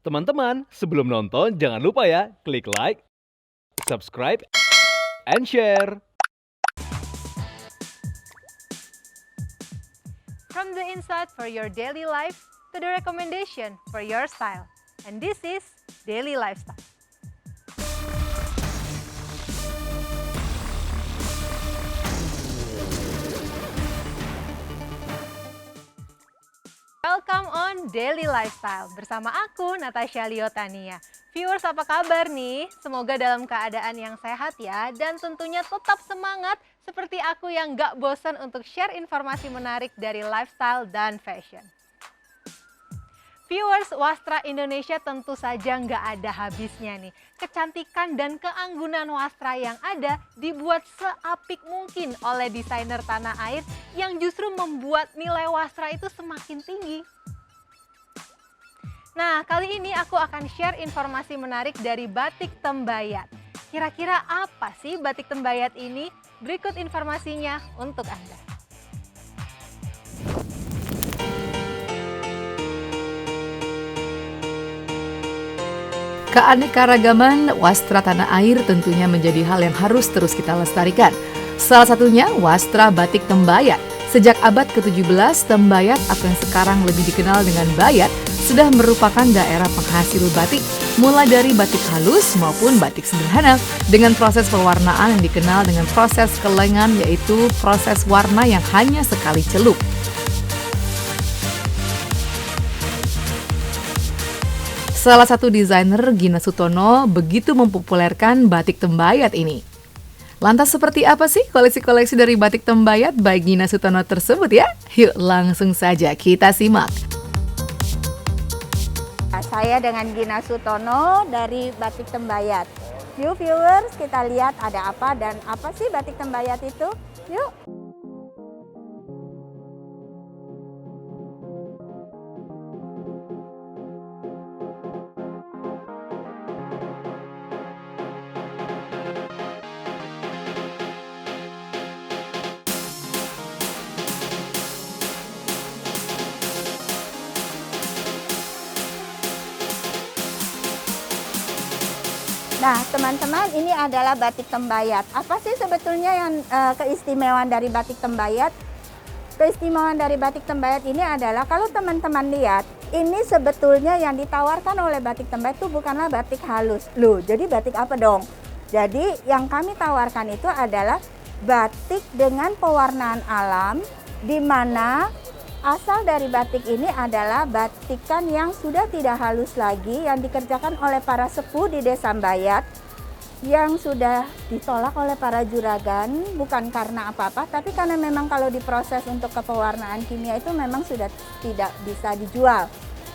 Teman-teman, sebelum nonton jangan lupa ya, klik like, subscribe, and share. From the insight for your daily life to the recommendation for your style. And this is Daily Lifestyle. Welcome on Daily Lifestyle bersama aku Natasha Liotania. Viewers, apa kabar nih? Semoga dalam keadaan yang sehat ya, dan tentunya tetap semangat seperti aku yang gak bosan untuk share informasi menarik dari lifestyle dan fashion. Viewers, Wastra Indonesia tentu saja nggak ada habisnya nih. Kecantikan dan keanggunan wastra yang ada dibuat seapik mungkin oleh desainer tanah air yang justru membuat nilai wastra itu semakin tinggi. Nah, kali ini aku akan share informasi menarik dari batik Tembayat. Kira-kira apa sih batik Tembayat ini? Berikut informasinya untuk Anda. Keanekaragaman wastra tanah air tentunya menjadi hal yang harus terus kita lestarikan. Salah satunya wastra batik Tembayat. Sejak abad ke-17, Tembayat atau yang sekarang lebih dikenal dengan Bayat sudah merupakan daerah penghasil batik, mulai dari batik halus maupun batik sederhana, dengan proses pewarnaan yang dikenal dengan proses kelengan, yaitu proses warna yang hanya sekali celup. Salah satu desainer, Gina Sutono, begitu mempopulerkan batik Tembayat ini. Lantas seperti apa sih koleksi-koleksi dari batik Tembayat by Gina Sutono tersebut ya? Yuk langsung saja kita simak. Saya dengan Gina Sutono dari Batik Tembayat. Yuk viewers, kita lihat ada apa dan apa sih batik Tembayat itu? Yuk. Nah, teman-teman, ini adalah batik Tembayat. Apa sih sebetulnya yang keistimewaan dari batik Tembayat? Keistimewaan dari batik Tembayat ini adalah kalau teman-teman lihat, ini sebetulnya yang ditawarkan oleh batik Tembayat itu bukanlah batik halus. Loh, jadi batik apa dong? Jadi yang kami tawarkan itu adalah batik dengan pewarnaan alam, di mana asal dari batik ini adalah batikan yang sudah tidak halus lagi, yang dikerjakan oleh para sepuh di Desa Bayat, yang sudah ditolak oleh para juragan, bukan karena apa-apa, tapi karena memang kalau diproses untuk kepewarnaan kimia itu memang sudah tidak bisa dijual.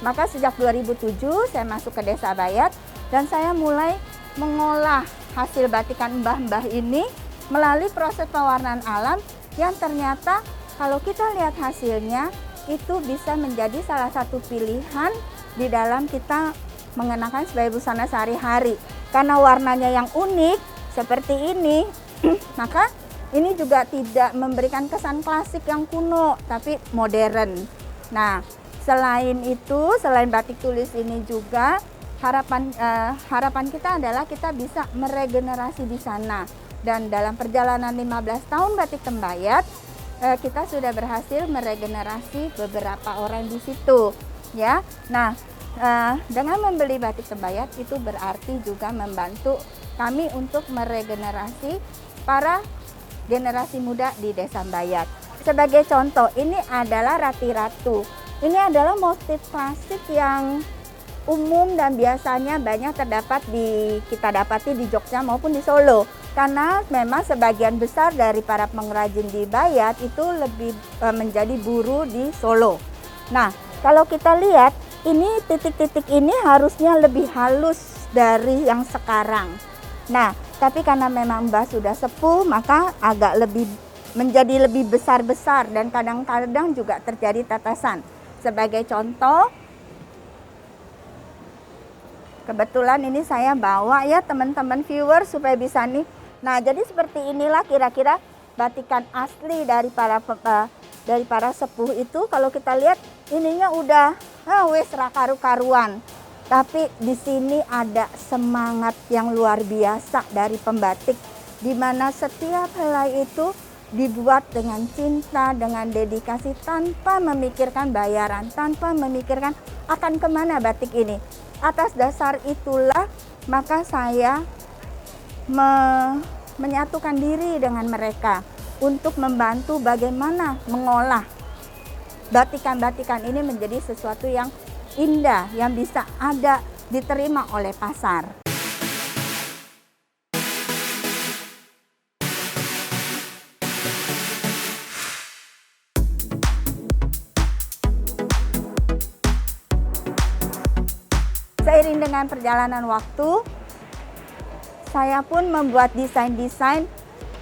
Maka sejak 2007 saya masuk ke Desa Bayat dan saya mulai mengolah hasil batikan mbah-mbah ini melalui proses pewarnaan alam yang ternyata kalau kita lihat hasilnya, itu bisa menjadi salah satu pilihan di dalam kita mengenakan sebagai busana sehari-hari. Karena warnanya yang unik seperti ini, maka ini juga tidak memberikan kesan klasik yang kuno, tapi modern. Nah, selain itu, selain batik tulis ini juga, harapan kita adalah kita bisa meregenerasi di sana. Dan dalam perjalanan 15 tahun batik Tembayat, kita sudah berhasil meregenerasi beberapa orang di situ, ya. Nah, dengan membeli batik Tembayat itu berarti juga membantu kami untuk meregenerasi para generasi muda di Desa Bayat. Sebagai contoh, ini adalah Rati Ratu. Ini adalah motif klasik yang umum dan biasanya banyak kita dapati di Jogja maupun di Solo. Karena memang sebagian besar dari para pengrajin di Bayat itu lebih menjadi buruh di Solo. Nah, kalau kita lihat, ini titik-titik ini harusnya lebih halus dari yang sekarang. Nah, tapi karena memang Mbah sudah sepuh, maka menjadi lebih besar-besar dan kadang-kadang juga terjadi tetesan. Sebagai contoh, kebetulan ini saya bawa ya teman-teman viewers supaya bisa nih. Nah, jadi seperti inilah kira-kira batikan asli dari para sepuh itu. Kalau kita lihat ininya udah wes karu-karuan. Tapi di sini ada semangat yang luar biasa dari pembatik, di mana setiap helai itu dibuat dengan cinta, dengan dedikasi, tanpa memikirkan bayaran, tanpa memikirkan akan kemana batik ini. Atas dasar itulah maka saya menyatukan diri dengan mereka untuk membantu bagaimana mengolah batikan-batikan ini menjadi sesuatu yang indah, yang bisa ada diterima oleh pasar. Seiring dengan perjalanan waktu, saya pun membuat desain-desain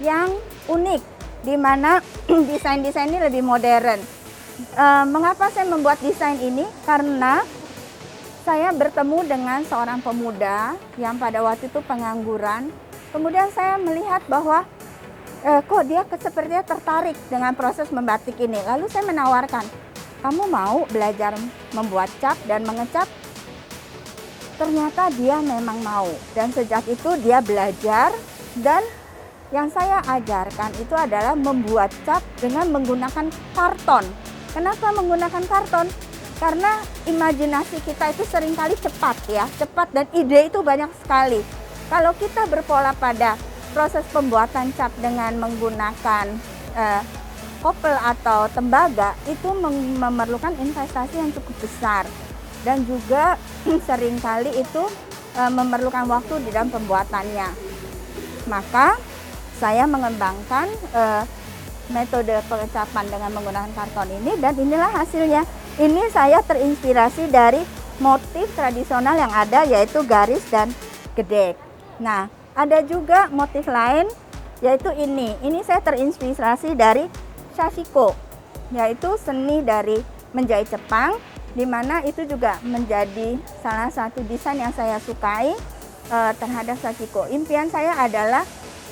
yang unik, di mana desain-desain ini lebih modern. Mengapa saya membuat desain ini? Karena saya bertemu dengan seorang pemuda yang pada waktu itu pengangguran. Kemudian saya melihat bahwa kok dia sepertinya tertarik dengan proses membatik ini. Lalu saya menawarkan, kamu mau belajar membuat cap dan mengecap? Ternyata dia memang mau. Dan sejak itu dia belajar, dan yang saya ajarkan itu adalah membuat cap dengan menggunakan karton. Kenapa menggunakan karton? Karena imajinasi kita itu seringkali cepat ya, cepat, dan ide itu banyak sekali. Kalau kita berpola pada proses pembuatan cap dengan menggunakan kopel atau tembaga, itu memerlukan investasi yang cukup besar. Dan juga seringkali itu memerlukan waktu di dalam pembuatannya. Maka saya mengembangkan metode pengecapan dengan menggunakan karton ini, dan inilah hasilnya. Ini saya terinspirasi dari motif tradisional yang ada, yaitu garis dan gedek. Nah, ada juga motif lain, yaitu ini. Ini saya terinspirasi dari sashiko, yaitu seni dari menjahit Jepang, di mana itu juga menjadi salah satu desain yang saya sukai terhadap sashiko. Impian saya adalah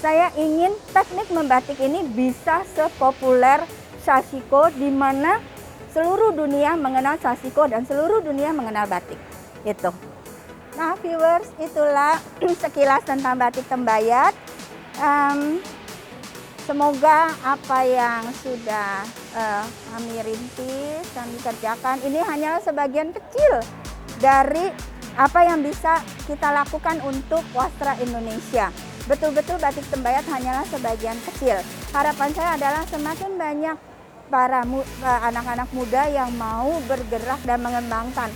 saya ingin teknik membatik ini bisa sepopuler sashiko, di mana seluruh dunia mengenal sashiko dan seluruh dunia mengenal batik. Itu. Nah, viewers, itulah sekilas tentang batik Tembayat. Semoga apa yang sudah kami rintis, kami kerjakan, ini hanyalah sebagian kecil dari apa yang bisa kita lakukan untuk wastra Indonesia. Betul-betul batik Tembayat hanyalah sebagian kecil. Harapan saya adalah semakin banyak para anak-anak muda yang mau bergerak dan mengembangkan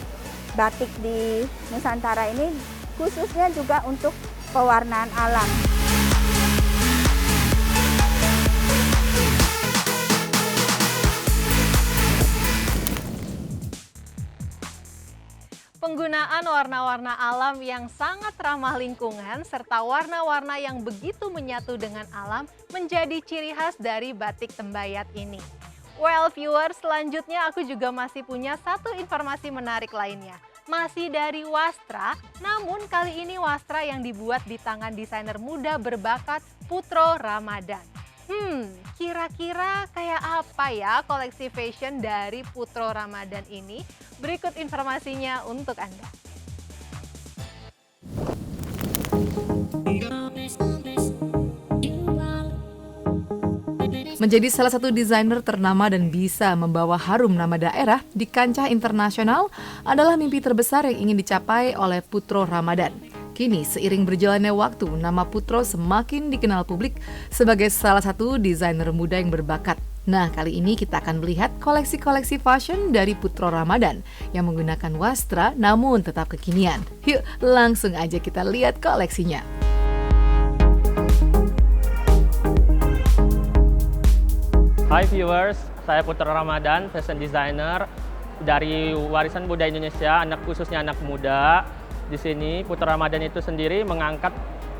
batik di Nusantara ini, khususnya juga untuk pewarnaan alam. Penggunaan warna-warna alam yang sangat ramah lingkungan serta warna-warna yang begitu menyatu dengan alam menjadi ciri khas dari batik Tembayat ini. Well viewers, selanjutnya aku juga masih punya satu informasi menarik lainnya. Masih dari wastra, namun kali ini wastra yang dibuat di tangan desainer muda berbakat Putro Ramadan. Kira-kira kayak apa ya koleksi fashion dari Putro Ramadan ini? Berikut informasinya untuk Anda. Menjadi salah satu desainer ternama dan bisa membawa harum nama daerah di kancah internasional adalah mimpi terbesar yang ingin dicapai oleh Putro Ramadan. Kini, seiring berjalannya waktu, nama Putro semakin dikenal publik sebagai salah satu desainer muda yang berbakat. Nah, kali ini kita akan melihat koleksi-koleksi fashion dari Putro Ramadan yang menggunakan wastra namun tetap kekinian. Yuk, langsung aja kita lihat koleksinya. Hai viewers, saya Putro Ramadan, fashion designer dari warisan budaya Indonesia, khususnya anak muda. Di sini Putro Ramadan itu sendiri mengangkat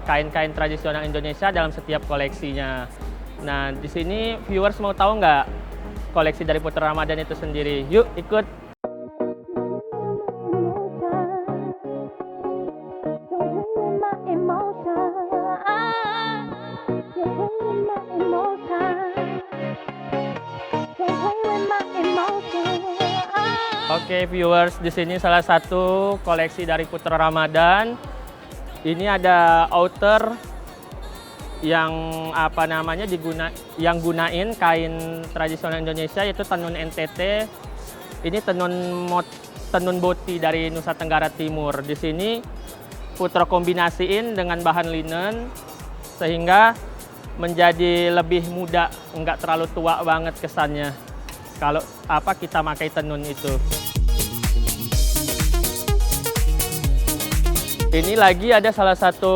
kain-kain tradisional Indonesia dalam setiap koleksinya. Nah, di sini viewers mau tahu nggak koleksi dari Putro Ramadan itu sendiri? Yuk ikut! Oke viewers, di sini salah satu koleksi dari Putra Ramadan. Ini ada outer yang yang gunain kain tradisional Indonesia, yaitu tenun NTT. Ini tenun boti dari Nusa Tenggara Timur. Di sini Putra kombinasiin dengan bahan linen sehingga menjadi lebih muda, nggak terlalu tua banget kesannya kalau kita pakai tenun itu. Ini lagi ada salah satu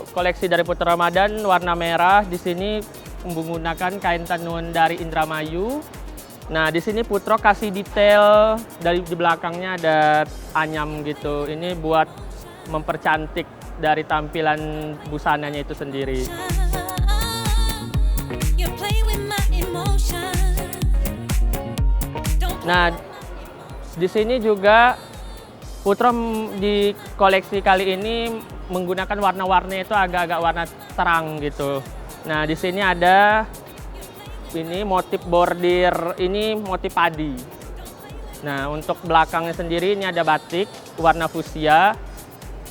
koleksi dari Putra Ramadan warna merah. Di sini menggunakan kain tenun dari Indramayu. Nah, di sini Putra kasih detail dari di belakangnya ada anyam gitu. Ini buat mempercantik dari tampilan busananya itu sendiri. Nah, di sini juga Putra di koleksi kali ini menggunakan warna-warni itu agak-agak warna terang gitu. Nah, di sini ada ini motif bordir, ini motif padi. Nah, untuk belakangnya sendiri ini ada batik warna fuchsia.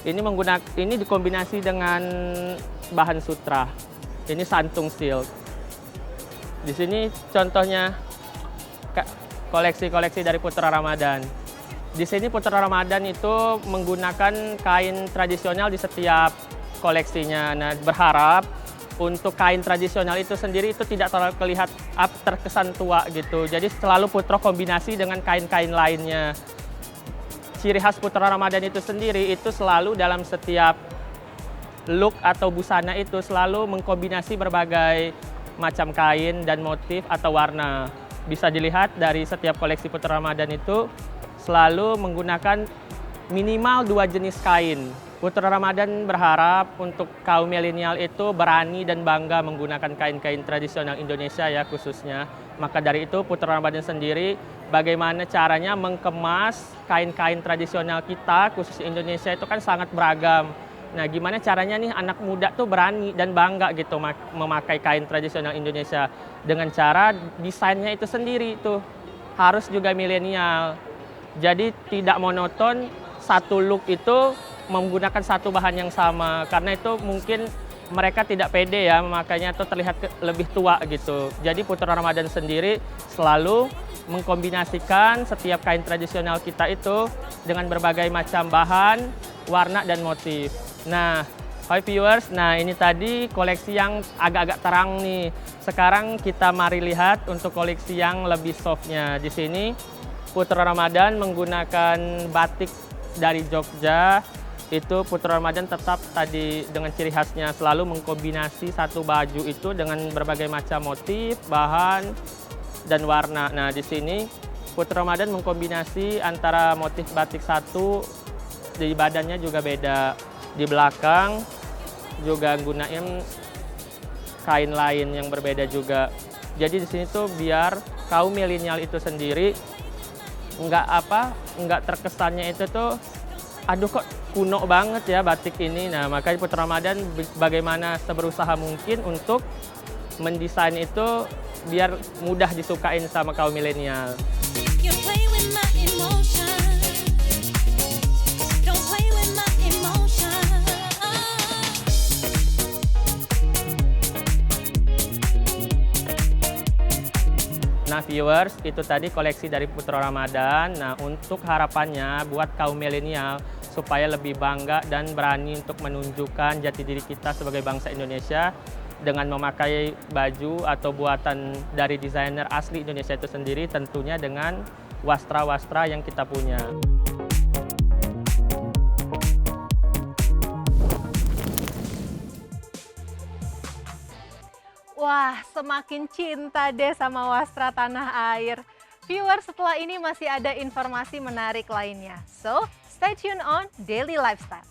Ini dikombinasi dengan bahan sutra. Ini santung silk. Di sini contohnya koleksi-koleksi dari Putra Ramadan. Di sini Putra Ramadan itu menggunakan kain tradisional di setiap koleksinya. Nah, berharap untuk kain tradisional itu sendiri itu tidak terlalu terkesan tua gitu. Jadi selalu Putra kombinasi dengan kain-kain lainnya. Ciri khas Putra Ramadan itu sendiri itu selalu dalam setiap look atau busana itu selalu mengkombinasi berbagai macam kain dan motif atau warna. Bisa dilihat dari setiap koleksi Putra Ramadan itu selalu menggunakan minimal 2 jenis kain. Putra Ramadan berharap untuk kaum milenial itu berani dan bangga menggunakan kain-kain tradisional Indonesia ya khususnya. Maka dari itu Putra Ramadan sendiri bagaimana caranya mengemas kain-kain tradisional kita khusus Indonesia itu kan sangat beragam. Nah, gimana caranya nih anak muda tuh berani dan bangga gitu memakai kain tradisional Indonesia dengan cara desainnya itu sendiri tuh harus juga milenial. Jadi tidak monoton satu look itu menggunakan satu bahan yang sama karena itu mungkin mereka tidak pede ya memakainya atau terlihat lebih tua gitu. Jadi Putra Ramadan sendiri selalu mengkombinasikan setiap kain tradisional kita itu dengan berbagai macam bahan, warna dan motif. Nah, hi viewers, nah ini tadi koleksi yang agak-agak terang nih. Sekarang kita mari lihat untuk koleksi yang lebih softnya. Di sini Putra Ramadan menggunakan batik dari Jogja. Itu Putra Ramadan tetap tadi dengan ciri khasnya selalu mengkombinasi satu baju itu dengan berbagai macam motif, bahan, dan warna. Nah, di sini Putra Ramadan mengkombinasi antara motif batik satu, di badannya juga beda. Di belakang juga gunain kain lain yang berbeda juga. Jadi di sini tuh biar kaum milenial itu sendiri nggak terkesannya itu tuh aduh kok kuno banget ya batik ini. Nah, makanya Putra Ramadan bagaimana seberusaha mungkin untuk mendesain itu biar mudah disukain sama kaum milenial. Nah viewers, itu tadi koleksi dari Putra Ramadan. Nah, untuk harapannya buat kaum milenial supaya lebih bangga dan berani untuk menunjukkan jati diri kita sebagai bangsa Indonesia dengan memakai baju atau buatan dari desainer asli Indonesia itu sendiri, tentunya dengan wastra-wastra yang kita punya. Wah, semakin cinta deh sama wastra tanah air. Viewers, setelah ini masih ada informasi menarik lainnya. So, stay tune on Daily Lifestyle.